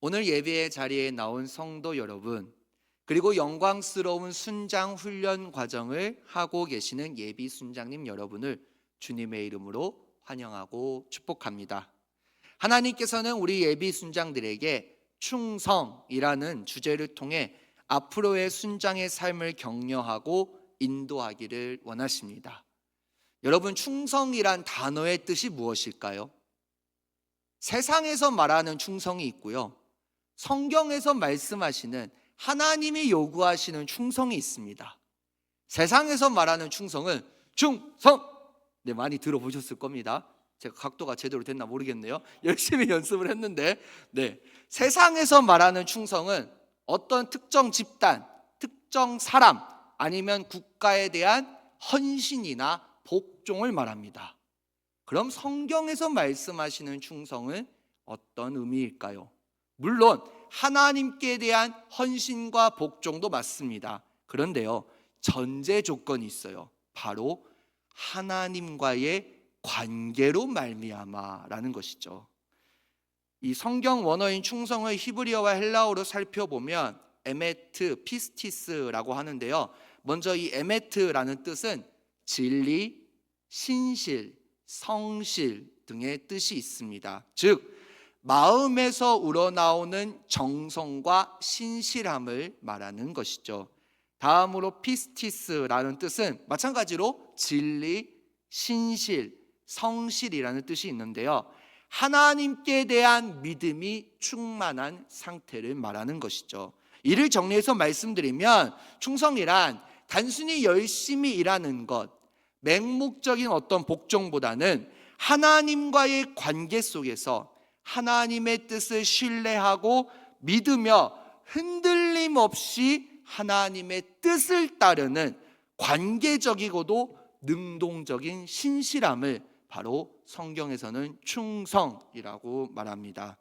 오늘 예배의 자리에 나온 성도 여러분, 그리고 영광스러운 순장 훈련 과정을 하고 계시는 예비 순장님 여러분을 주님의 이름으로 환영하고 축복합니다. 하나님께서는 우리 예비 순장들에게 충성이라는 주제를 통해 앞으로의 순장의 삶을 격려하고 인도하기를 원하십니다. 여러분, 충성이란 단어의 뜻이 무엇일까요? 세상에서 말하는 충성이 있고요, 성경에서 말씀하시는 하나님이 요구하시는 충성이 있습니다. 세상에서 말하는 충성은 충성! 네, 많이 들어보셨을 겁니다. 제가 각도가 제대로 됐나 모르겠네요. 열심히 연습을 했는데, 세상에서 말하는 충성은 어떤 특정 집단, 특정 사람, 아니면 국가에 대한 헌신이나 복종을 말합니다. 그럼 성경에서 말씀하시는 충성은 어떤 의미일까요? 물론 하나님께 대한 헌신과 복종도 맞습니다. 그런데요, 전제 조건이 있어요. 바로 하나님과의 관계로 말미암아라는 것이죠. 이 성경 원어인 충성을 히브리어와 헬라어로 살펴보면 에메트, 피스티스라고 하는데요, 먼저 이 에메트라는 뜻은 진리, 신실, 성실 등의 뜻이 있습니다. 즉 마음에서 우러나오는 정성과 신실함을 말하는 것이죠. 다음으로 피스티스라는 뜻은 마찬가지로 진리, 신실, 성실이라는 뜻이 있는데요, 하나님께 대한 믿음이 충만한 상태를 말하는 것이죠. 이를 정리해서 말씀드리면 충성이란 단순히 열심히 일하는 것, 맹목적인 어떤 복종보다는 하나님과의 관계 속에서 하나님의 뜻을 신뢰하고 믿으며 흔들림 없이 하나님의 뜻을 따르는 관계적이고도 능동적인 신실함을 바로 성경에서는 충성이라고 말합니다.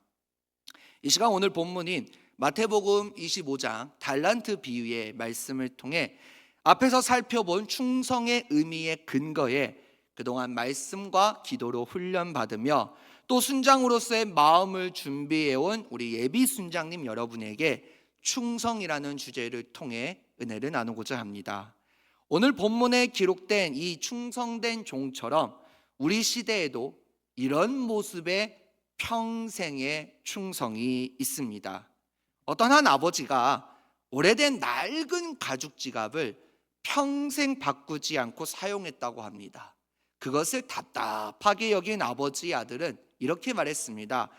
이 시간 오늘 본문인 마태복음 25장 달란트 비유의 말씀을 통해 앞에서 살펴본 충성의 의미의 근거에 그동안 말씀과 기도로 훈련받으며 또 순장으로서의 마음을 준비해온 우리 예비 순장님 여러분에게 충성이라는 주제를 통해 은혜를 나누고자 합니다. 오늘 본문에 기록된 이 충성된 종처럼 우리 시대에도 이런 모습의 평생의 충성이 있습니다. 어떤 한 아버지가 오래된 낡은 가죽 지갑을 평생 바꾸지 않고 사용했다고 합니다. 그것을 답답하게 여긴 아버지의 아들은 이렇게 말했습니다.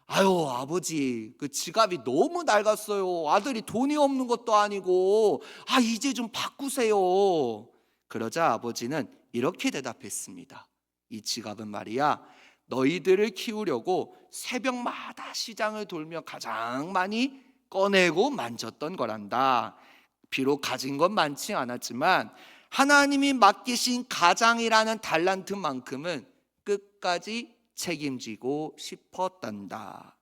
아유, 아버지, 그 지갑이 너무 낡았어요. 아들이 돈이 없는 것도 아니고 이제 좀 바꾸세요. 그러자 아버지는 이렇게 대답했습니다. 이 지갑은 말이야, 너희들을 키우려고 새벽마다 시장을 돌며 가장 많이 꺼내고 만졌던 거란다. 비록 가진 건 많지 않았지만 하나님이 맡기신 가장이라는 달란트만큼은 끝까지 책임지고 싶었단다.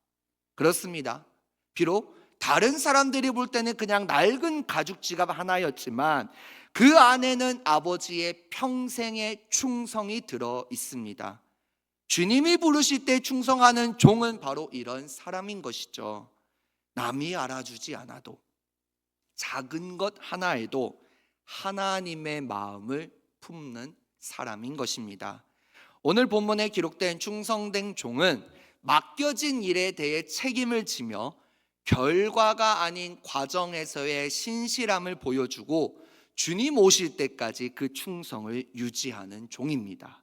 그렇습니다. 비록 다른 사람들이 볼 때는 그냥 낡은 가죽 지갑 하나였지만 그 안에는 아버지의 평생의 충성이 들어 있습니다. 주님이 부르실 때 충성하는 종은 바로 이런 사람인 것이죠. 남이 알아주지 않아도 작은 것 하나에도 하나님의 마음을 품는 사람인 것입니다. 오늘 본문에 기록된 충성된 종은 맡겨진 일에 대해 책임을 지며 결과가 아닌 과정에서의 신실함을 보여주고 주님 오실 때까지 그 충성을 유지하는 종입니다.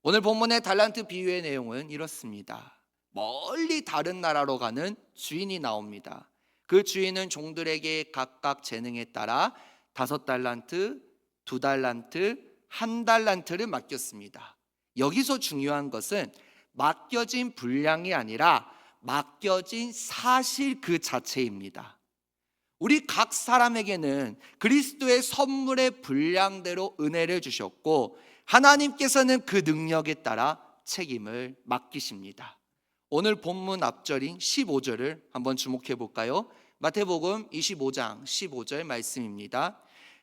오늘 본문의 달란트 비유의 내용은 이렇습니다. 멀리 다른 나라로 가는 주인이 나옵니다. 그 주인은 종들에게 각각 재능에 따라 5달란트, 2달란트, 1달란트를 맡겼습니다. 여기서 중요한 것은 맡겨진 분량이 아니라 맡겨진 사실 그 자체입니다. 우리 각 사람에게는 그리스도의 선물의 분량대로 은혜를 주셨고 하나님께서는 그 능력에 따라 책임을 맡기십니다. 오늘 본문 앞절인 15절을 한번 주목해 볼까요? 마태복음 25장 15절 말씀입니다.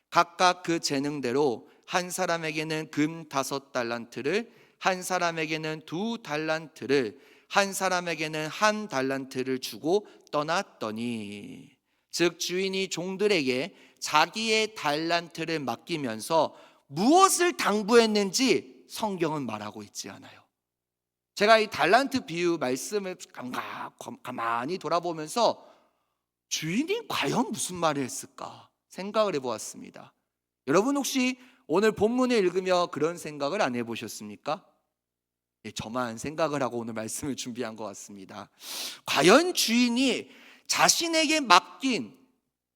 각각 그 재능대로 한 사람에게는 금 5달란트를, 한 사람에게는 2달란트를, 한 사람에게는 한 달란트를 주고 떠났더니, 즉 주인이 종들에게 자기의 달란트를 맡기면서 무엇을 당부했는지 성경은 말하고 있지 않아요. 제가 이 달란트 비유 말씀을 가만히 돌아보면서 주인이 과연 무슨 말을 했을까 생각을 해보았습니다. 여러분 혹시 오늘 본문을 읽으며 그런 생각을 안 해보셨습니까? 저만 생각을 하고 오늘 말씀을 준비한 것 같습니다. 과연 주인이 자신에게 맡긴,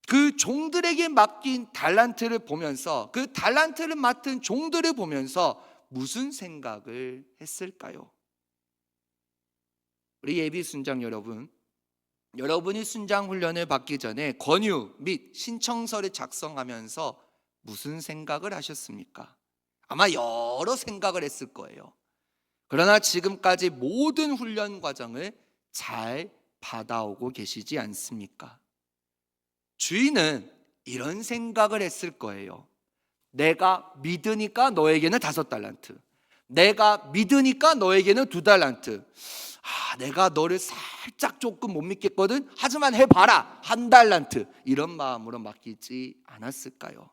그 종들에게 맡긴 달란트를 보면서, 그 달란트를 맡은 종들을 보면서 무슨 생각을 했을까요? 우리 예비 순장 여러분, 여러분이 순장 훈련을 받기 전에 권유 및 신청서를 작성하면서 무슨 생각을 하셨습니까? 아마 여러 생각을 했을 거예요. 그러나 지금까지 모든 훈련 과정을 잘 받아오고 계시지 않습니까? 주인은 이런 생각을 했을 거예요. 내가 믿으니까 너에게는 5달란트, 내가 믿으니까 너에게는 2달란트. 내가 너를 살짝 조금 못 믿겠거든, 하지만 해봐라, 1달란트. 이런 마음으로 맡기지 않았을까요?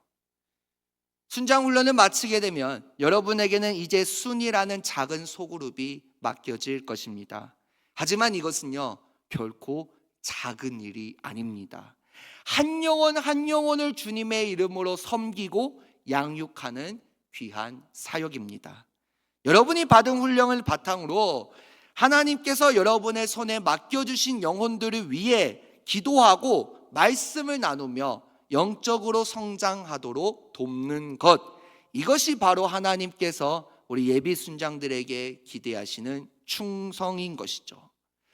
순장훈련을 마치게 되면 여러분에게는 이제 순이라는 작은 소그룹이 맡겨질 것입니다. 하지만 이것은요, 결코 작은 일이 아닙니다. 한 영혼 한 영혼을 주님의 이름으로 섬기고 양육하는 귀한 사역입니다. 여러분이 받은 훈련을 바탕으로 하나님께서 여러분의 손에 맡겨주신 영혼들을 위해 기도하고 말씀을 나누며 영적으로 성장하도록 돕는 것, 이것이 바로 하나님께서 우리 예비 순장들에게 기대하시는 충성인 것이죠.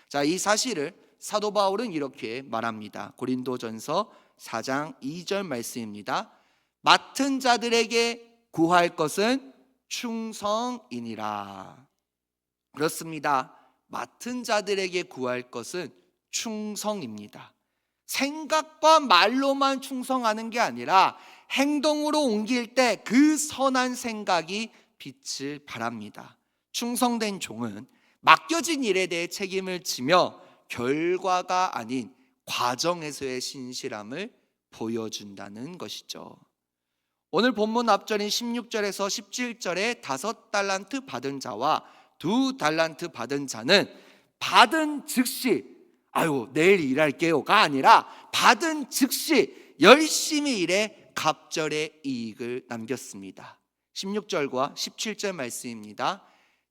자, 이 사실을 사도 바울은 이렇게 말합니다. 고린도전서 4장 2절 말씀입니다. 맡은 자들에게 구할 것은 충성이니라. 그렇습니다. 맡은 자들에게 구할 것은 충성입니다. 생각과 말로만 충성하는 게 아니라 행동으로 옮길 때 그 선한 생각이 빛을 발합니다. 충성된 종은 맡겨진 일에 대해 책임을 지며 결과가 아닌 과정에서의 신실함을 보여준다는 것이죠. 오늘 본문 앞절인 16절에서 17절에 5달란트 받은 자와 2달란트 받은 자는 받은 즉시 내일 일할게요가 아니라 받은 즉시 열심히 일해 갑절의 이익을 남겼습니다. 16절과 17절 말씀입니다.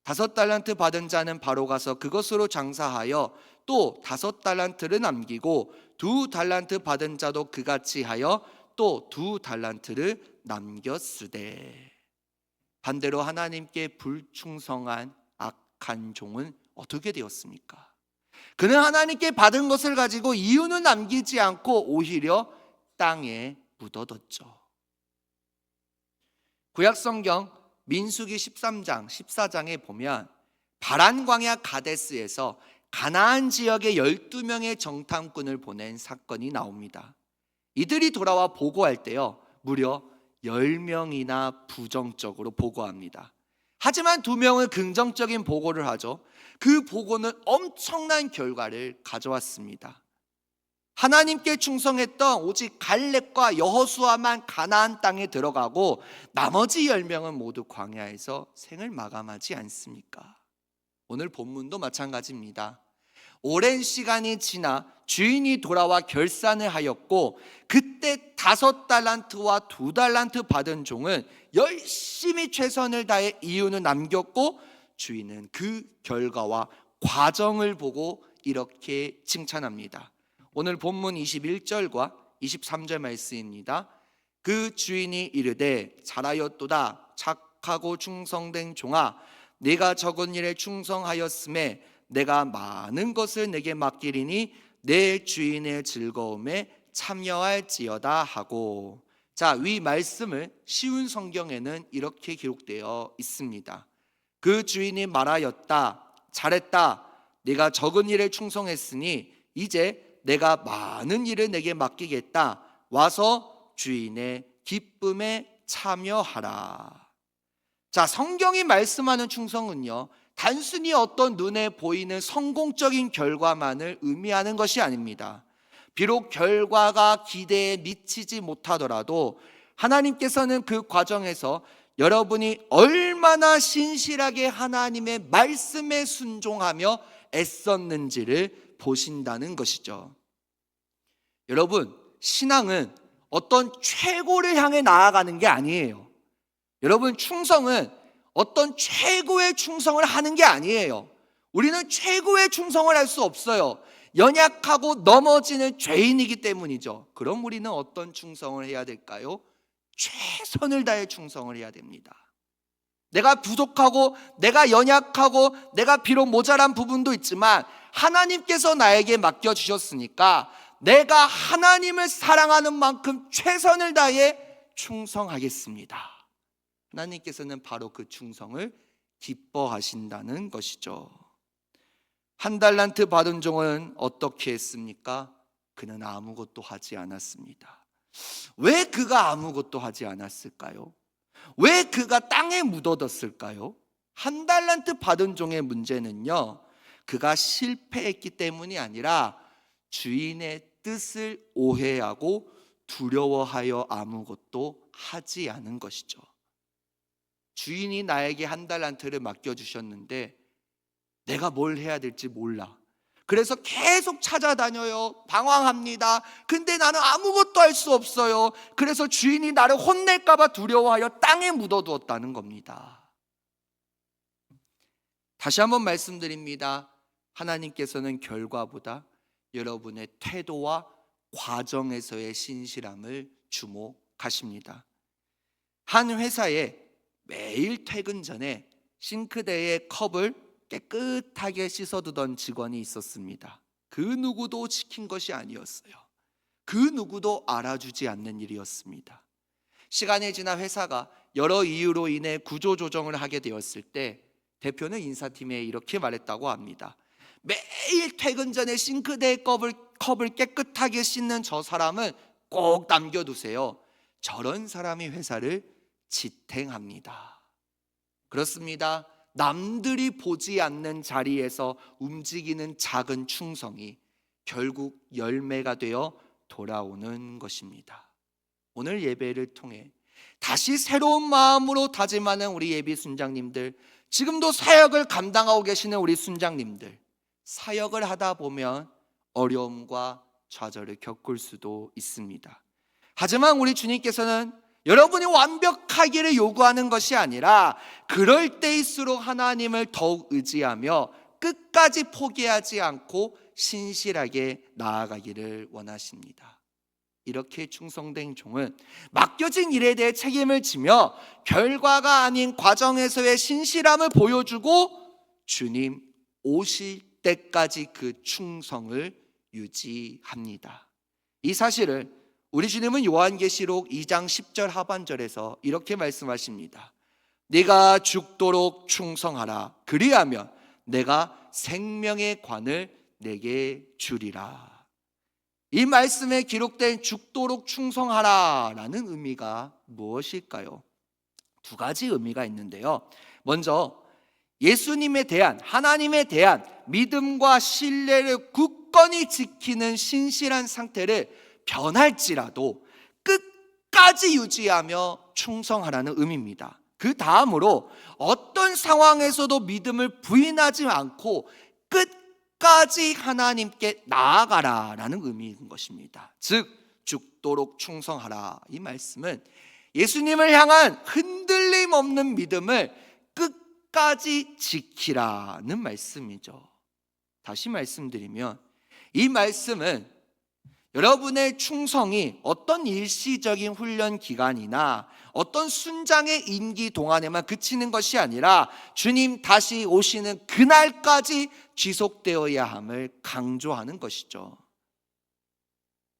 5달란트 받은 자는 바로 가서 그것으로 장사하여 또 5달란트를 남기고 2달란트 받은 자도 그같이 하여 또 2달란트를 남겼으되, 반대로 하나님께 불충성한 악한 종은 어떻게 되었습니까? 그는 하나님께 받은 것을 가지고 이유는 남기지 않고 오히려 땅에 묻어뒀죠. 구약성경 민수기 13장 14장에 보면 바란 광야 가데스에서 가나안 지역의 12명의 정탐꾼을 보낸 사건이 나옵니다. 이들이 돌아와 보고할 때요, 무려 10명이나 부정적으로 보고합니다. 하지만 2명은 긍정적인 보고를 하죠. 그 보고는 엄청난 결과를 가져왔습니다. 하나님께 충성했던 오직 갈렙과 여호수아만 가나안 땅에 들어가고 나머지 10명은 모두 광야에서 생을 마감하지 않습니까? 오늘 본문도 마찬가지입니다. 오랜 시간이 지나 주인이 돌아와 결산을 하였고, 그때 5달란트와 2달란트 받은 종은 열심히 최선을 다해 이유는 남겼고, 주인은 그 결과와 과정을 보고 이렇게 칭찬합니다. 오늘 본문 21절과 23절 말씀입니다. 그 주인이 이르되 잘하였도다 착하고 충성된 종아, 네가 적은 일에 충성하였음에 내가 많은 것을 내게 맡기리니 내 주인의 즐거움에 참여할지어다 하고. 자, 위 말씀을 쉬운 성경에는 이렇게 기록되어 있습니다. 그 주인이 말하였다 잘했다, 네가 적은 일에 충성했으니 이제 내가 많은 일을 내게 맡기겠다, 와서 주인의 기쁨에 참여하라. 자, 성경이 말씀하는 충성은요, 단순히 어떤 눈에 보이는 성공적인 결과만을 의미하는 것이 아닙니다. 비록 결과가 기대에 미치지 못하더라도 하나님께서는 그 과정에서 여러분이 얼마나 신실하게 하나님의 말씀에 순종하며 애썼는지를 보신다는 것이죠. 여러분, 신앙은 어떤 최고를 향해 나아가는 게 아니에요. 여러분, 충성은 어떤 최고의 충성을 하는 게 아니에요. 우리는 최고의 충성을 할 수 없어요. 연약하고 넘어지는 죄인이기 때문이죠. 그럼 우리는 어떤 충성을 해야 될까요? 최선을 다해 충성을 해야 됩니다. 내가 부족하고 내가 연약하고 내가 비록 모자란 부분도 있지만 하나님께서 나에게 맡겨주셨으니까 내가 하나님을 사랑하는 만큼 최선을 다해 충성하겠습니다. 하나님께서는 바로 그 충성을 기뻐하신다는 것이죠. 한 달란트 받은 종은 어떻게 했습니까? 그는 아무것도 하지 않았습니다. 왜 그가 아무것도 하지 않았을까요? 왜 그가 땅에 묻어뒀을까요? 한 달란트 받은 종의 문제는요, 그가 실패했기 때문이 아니라 주인의 뜻을 오해하고 두려워하여 아무것도 하지 않은 것이죠. 주인이 나에게 한 달란트를 맡겨주셨는데 내가 뭘 해야 될지 몰라. 그래서 계속 찾아다녀요. 방황합니다. 근데 나는 아무것도 할 수 없어요. 그래서 주인이 나를 혼낼까 봐 두려워하여 땅에 묻어두었다는 겁니다. 다시 한번 말씀드립니다. 하나님께서는 결과보다 여러분의 태도와 과정에서의 신실함을 주목하십니다. 한 회사에 매일 퇴근 전에 싱크대에 컵을 깨끗하게 씻어두던 직원이 있었습니다. 그 누구도 지킨 것이 아니었어요. 그 누구도 알아주지 않는 일이었습니다. 시간이 지나 회사가 여러 이유로 인해 구조조정을 하게 되었을 때 대표는 인사팀에 이렇게 말했다고 합니다. 매일 퇴근 전에 싱크대에 컵을 깨끗하게 씻는 저 사람은 꼭 남겨두세요. 저런 사람이 회사를 지탱합니다. 그렇습니다. 남들이 보지 않는 자리에서 움직이는 작은 충성이 결국 열매가 되어 돌아오는 것입니다. 오늘 예배를 통해 다시 새로운 마음으로 다짐하는 우리 예비 순장님들, 지금도 사역을 감당하고 계시는 우리 순장님들, 사역을 하다 보면 어려움과 좌절을 겪을 수도 있습니다. 하지만 우리 주님께서는 여러분이 완벽하기를 요구하는 것이 아니라 그럴 때일수록 하나님을 더욱 의지하며 끝까지 포기하지 않고 신실하게 나아가기를 원하십니다. 이렇게 충성된 종은 맡겨진 일에 대해 책임을 지며 결과가 아닌 과정에서의 신실함을 보여주고 주님 오실 때까지 그 충성을 유지합니다. 이 사실을 우리 주님은 요한계시록 2장 10절 하반절에서 이렇게 말씀하십니다. 네가 죽도록 충성하라. 그리하면 내가 생명의 관을 내게 주리라. 이 말씀에 기록된 죽도록 충성하라 라는 의미가 무엇일까요? 두 가지 의미가 있는데요. 먼저 예수님에 대한, 하나님에 대한 믿음과 신뢰를 굳건히 지키는 신실한 상태를 변할지라도 끝까지 유지하며 충성하라는 의미입니다. 그 다음으로 어떤 상황에서도 믿음을 부인하지 않고 끝까지 하나님께 나아가라라는 의미인 것입니다. 즉 죽도록 충성하라. 이 말씀은 예수님을 향한 흔들림 없는 믿음을 끝까지 지키라는 말씀이죠. 다시 말씀드리면 이 말씀은 여러분의 충성이 어떤 일시적인 훈련 기간이나 어떤 순장의 임기 동안에만 그치는 것이 아니라 주님 다시 오시는 그날까지 지속되어야 함을 강조하는 것이죠.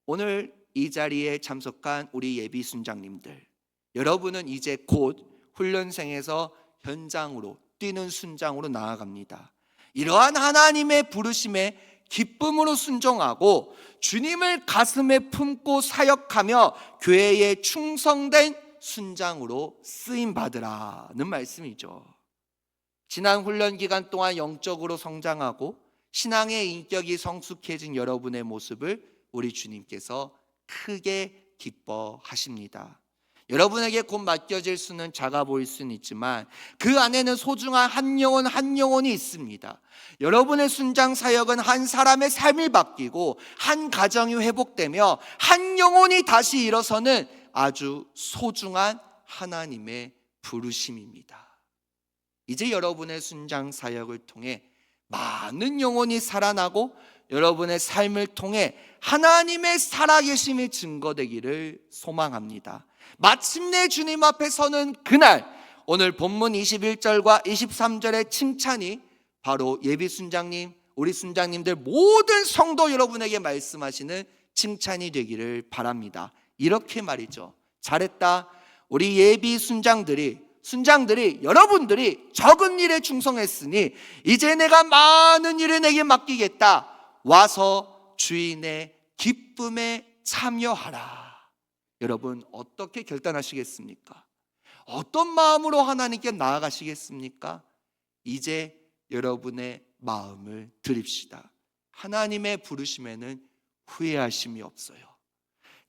오늘 이 자리에 참석한 우리 예비 순장님들, 여러분은 이제 곧 훈련생에서 현장으로 뛰는 순장으로 나아갑니다. 이러한 하나님의 부르심에 기쁨으로 순종하고 주님을 가슴에 품고 사역하며 교회에 충성된 순장으로 쓰임 받으라는 말씀이죠. 지난 훈련 기간 동안 영적으로 성장하고 신앙의 인격이 성숙해진 여러분의 모습을 우리 주님께서 크게 기뻐하십니다. 여러분에게 곧 맡겨질 수는 작아 보일 수는 있지만 그 안에는 소중한 한 영혼 한 영혼이 있습니다. 여러분의 순장 사역은 한 사람의 삶이 바뀌고 한 가정이 회복되며 한 영혼이 다시 일어서는 아주 소중한 하나님의 부르심입니다. 이제 여러분의 순장 사역을 통해 많은 영혼이 살아나고 여러분의 삶을 통해 하나님의 살아계심이 증거되기를 소망합니다. 마침내 주님 앞에 서는 그날, 오늘 본문 21절과 23절의 칭찬이 바로 예비 순장님, 우리 순장님들 모든 성도 여러분에게 말씀하시는 칭찬이 되기를 바랍니다. 이렇게 말이죠. 잘했다. 우리 예비 순장들이 여러분들이 적은 일에 충성했으니 이제 내가 많은 일을 내게 맡기겠다. 와서 주인의 기쁨에 참여하라. 여러분 어떻게 결단하시겠습니까? 어떤 마음으로 하나님께 나아가시겠습니까? 이제 여러분의 마음을 드립시다. 하나님의 부르심에는 후회하심이 없어요.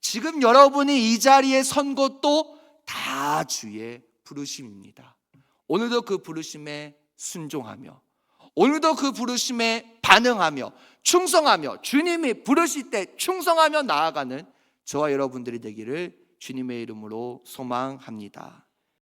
지금 여러분이 이 자리에 선 것도 다 주의 부르심입니다. 오늘도 그 부르심에 순종하며 오늘도 그 부르심에 반응하며 충성하며 주님이 부르실 때 충성하며 나아가는 저와 여러분들이 되기를 주님의 이름으로 소망합니다.